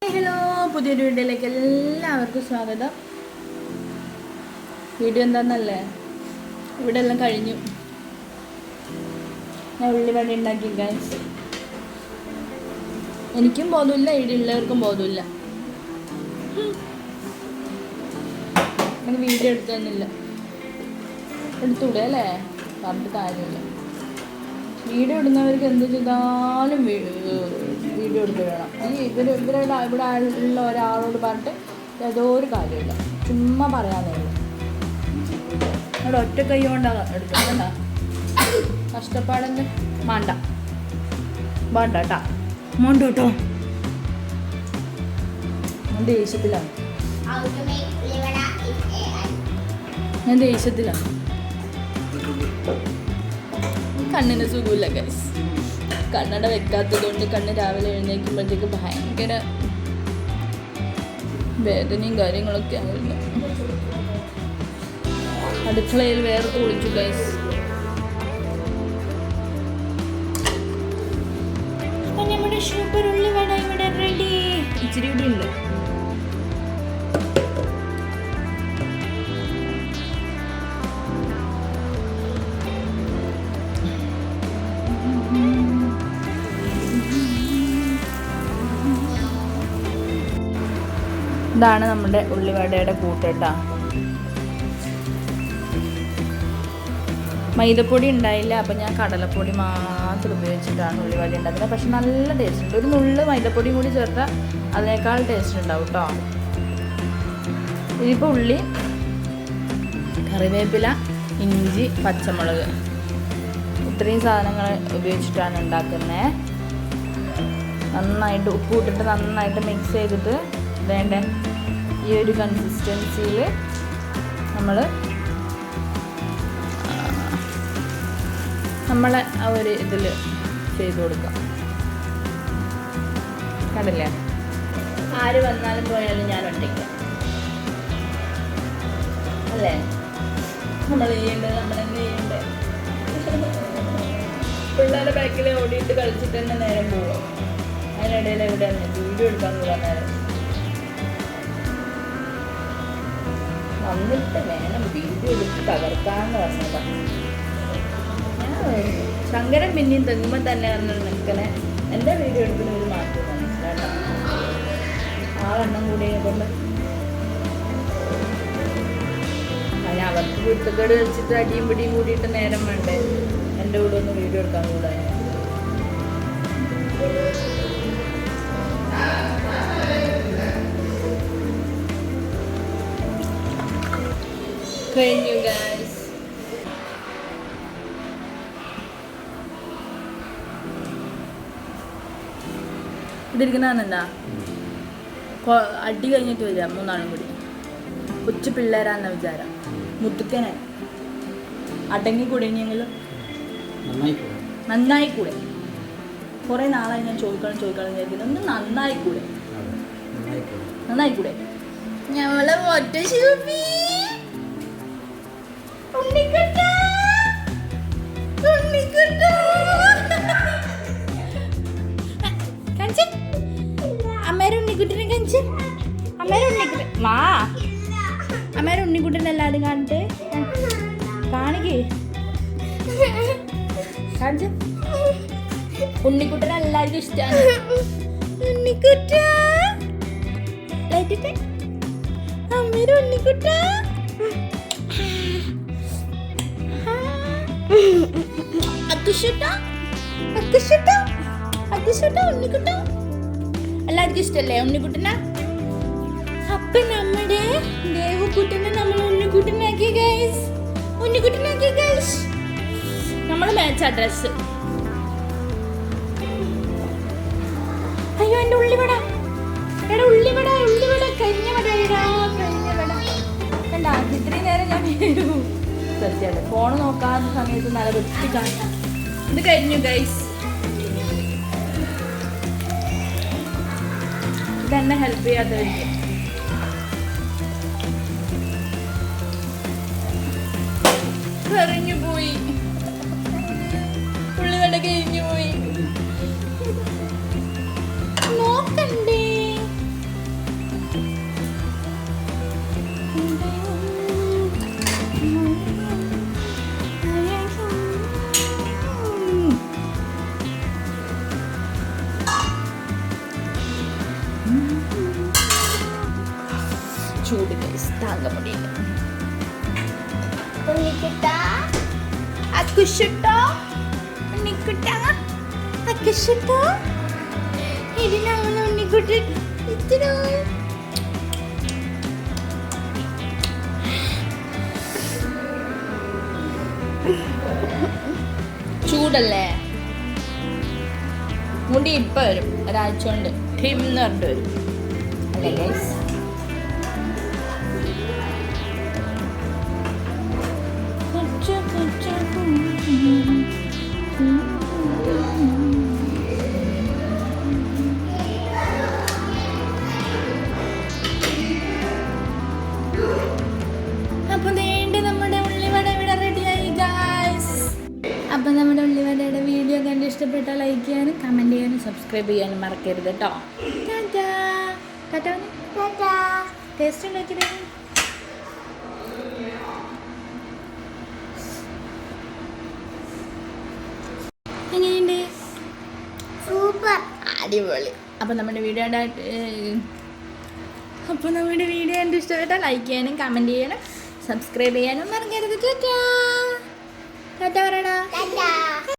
Hello, പുതിയൊരു വീഡിയോയിലേക്ക് എല്ലാവർക്കും സ്വാഗതം. വീഡിയോ എന്താണെന്നല്ലേ, ഇവിടെ എല്ലാം കഴിഞ്ഞു. ഞാൻ ഉള്ളിവട ഉണ്ടാക്കി ഗൈസ്. എനിക്കും ബോധമില്ല, ഇവിടെ ഉള്ളവർക്കും ബോധമില്ല. എനിക്ക് വീഡിയോ എടുത്തു തന്നില്ല. എടുത്തൂടെ അല്ലേ, പറഞ്ഞിട്ട് കാര്യമില്ല. വീഡിയോ ഇടുന്നവർക്ക് എന്ത് ചെയ്താലും വീഡിയോ എടുത്ത് വേണം. ഇവിടെ ഉള്ള ഒരാളോട് പറഞ്ഞിട്ട് ഏതോ ഒരു കാര്യമില്ല, ചുമ്മാ പറയാനേ ഉള്ളൂ. അവിടെ ഒറ്റ കൈ കൊണ്ടാണ് എടുക്കണ്ട, കഷ്ടപ്പാടെന്ന് വേണ്ട കേട്ടാ, മോണ്ട് കേട്ടോ. ഞാൻ ദേഷ്യത്തിലാണ്, ഞാൻ ദേഷ്യത്തിലാണ്. കണ്ണിന് സുഖമില്ല ഗൈസ്. കണ്ണട വെക്കാത്തത് കൊണ്ട് കണ്ണ് രാവിലെ എഴുന്നേൽക്കുമ്പോഴത്തേക്ക് ഭയങ്കര വേദനയും കാര്യങ്ങളൊക്കെ ആയിരുന്നു. അടുക്കളയിൽ വേറെ കുളിച്ചു ഗൈസ്. നമ്മുടെ സൂപ്പർ ഉള്ളിവട ഇവിടെ റെഡി. ഇച്ചിരി കൂടി ഉണ്ട്. ഇതാണ് നമ്മുടെ ഉള്ളിവടയുടെ കൂട്ടേട്ടാ. മൈദപ്പൊടി ഉണ്ടായില്ല, അപ്പം ഞാൻ കടലപ്പൊടി മാത്രം ഉപയോഗിച്ചിട്ടാണ് ഉള്ളിവട ഉണ്ടാക്കുന്നത്. പക്ഷെ നല്ല ടേസ്റ്റ് ഉണ്ട്. ഒരു നുള്ള് മൈദപ്പൊടിയും കൂടി ചേർത്താൽ അതിനേക്കാൾ ടേസ്റ്റ് ഉണ്ടാവും കേട്ടോ. ഇതിപ്പോൾ ഉള്ളി, കറിവേപ്പില, ഇഞ്ചി, പച്ചമുളക്, ഇത്രയും സാധനങ്ങൾ ഉപയോഗിച്ചിട്ടാണ് ഉണ്ടാക്കുന്നത്. നന്നായിട്ട് ഉപ്പ് ഇട്ടിട്ട് നന്നായിട്ട് മിക്സ് ചെയ്തിട്ട് വേണ്ട ഈ ഒരു കൺസിസ്റ്റൻസിയിൽ നമ്മളെ ആ ഒരു ഇതിൽ ചെയ്ത് കൊടുക്കാം. കണ്ടില്ലേ, ആര് വന്നാലും പോയാലും ഞാൻ ഒറ്റയ്ക്ക് അല്ലേ. നമ്മൾ ചെയ്യേണ്ടത് നമ്മൾ തന്നെ ചെയ്യേണ്ടത്. പിള്ളേരുടെ ബാക്കിൽ ഓടിയിട്ട് കളിച്ചിട്ട് തന്നെ നേരം പോവും. അതിനിടയിൽ എവിടെയാണ് വീഡിയോ എടുക്കാന്ന് പറഞ്ഞാൽ വന്നിട്ട് വേണം വീഡിയോ എടുത്ത് തകർക്കാന്ന് പറഞ്ഞതാണ്. ശങ്കരൻ പിന്നെയും തെങ്ങുമ്പോൾ തന്നെ പറഞ്ഞത് നിൽക്കണേ, എൻ്റെ വീഡിയോ എടുക്കുന്ന ഒരു മാറ്റം മനസ്സിലാട്ടോ. ആളെണ്ണം കൂടിയെ കൊണ്ട് അതിന് അവർക്ക് കുരുത്തക്കേട് കളിച്ചിട്ട് അടിയും പിടിയും കൂടിയിട്ട് നേരം വേണ്ടേ എൻ്റെ കൂടെ ഒന്ന് വീഡിയോ എടുക്കാൻ കൂടാ. കഴിഞ്ഞു ഗൈസ്. ഇതിരിക്കുന്നതാണെന്താ അടി കഴിഞ്ഞിട്ട് വരിക മൂന്നാളും കൂടി. കൊച്ചു പിള്ളേരാന്ന വിചാരം. മുത്തുക്കനെ അടങ്ങിക്കൂടെങ്കിലും നന്നായിക്കൂടെ. കുറേ നാളായി ഞാൻ ചോദിക്കണം വിചാരിക്കുന്നത്, ഒന്ന് നന്നായിക്കൂടെ. ഞങ്ങളെ ഒറ്റ ശില്പി അമ്മേരെ ഉണ്ണിക്കുട്ടൻ എല്ലാരും കാണിട്ട് കാണിക്കേ. ഉണ്ണിക്കുട്ടൻ എല്ലാവർക്കും ഇഷ്ടമാണ്. അമ്മേരെ ഉണ്ണിക്കുട്ട ഉണ്ണിക്കുട്ട എല്ലാവർക്കും ഇഷ്ടല്ലേ ഉണ്ണിക്കുട്ടന. അപ്പൊ നമ്മുടെ ദേവക്കുട്ടനെ നമ്മൾ ഉണ്ണിക്കുട്ടനാക്കി ഗൈസ്. നമ്മൾ മാച്ച് അഡ്രസ്. അയ്യോ എന്റെ ഉള്ളിവട കഴിഞ്ഞ വട കണ്ട. ഇത്രയും നേരം ഞാൻ സത്യമാണ് ഫോണ് നോക്കാത്ത സമയത്ത് നല്ല വൃത്തി കാണാം. ഇത് കഴിഞ്ഞു ഗൈസ്. ഇതെന്നെ ഹെൽപ്പ് ചെയ്യാത്തവർക്ക് കഴിഞ്ഞു പോയി. ഉള്ളിവട കഴിഞ്ഞു പോയി. നോക്കണ്ടേ ചൂട് ഗൈസ് താങ്ക മുടിയില്ല. ചൂടല്ലേ മുടി ഇപ്പം വരും ഒരാഴ്ച കൊണ്ട് ട്രിം എന്ന് പറഞ്ഞിട്ട് വരും അല്ലേ ഗൈസ്. അപ്പോൾ വേണ്ടി നമ്മുടെ ഉള്ളിവട ഇവിടെ റെഡിയായി ഗൈസ്. അപ്പോൾ നമ്മുടെ ഉള്ളിവടയുടെ വീഡിയോ കണ്ട് ഇഷ്ടപ്പെട്ടാൽ ലൈക്ക് ചെയ്യാനും കമൻറ്റ് ചെയ്യാനും സബ്സ്ക്രൈബ് ചെയ്യാനും മറക്കരുത് കേട്ടോ. ടേസ്റ്റ് ഉണ്ടാക്കിയത് എങ്ങനെയുണ്ട്? സൂപ്പർ, അടിപൊളി. അപ്പോൾ നമ്മുടെ വീഡിയോ കണ്ട് ഇഷ്ടപ്പെട്ടാൽ ലൈക്ക് ചെയ്യാനും കമൻറ്റ് ചെയ്യാനും സബ്സ്ക്രൈബ് ചെയ്യാനും മറക്കരുത്. ടാറ്റാ ടാറ്റാ പറയടാ.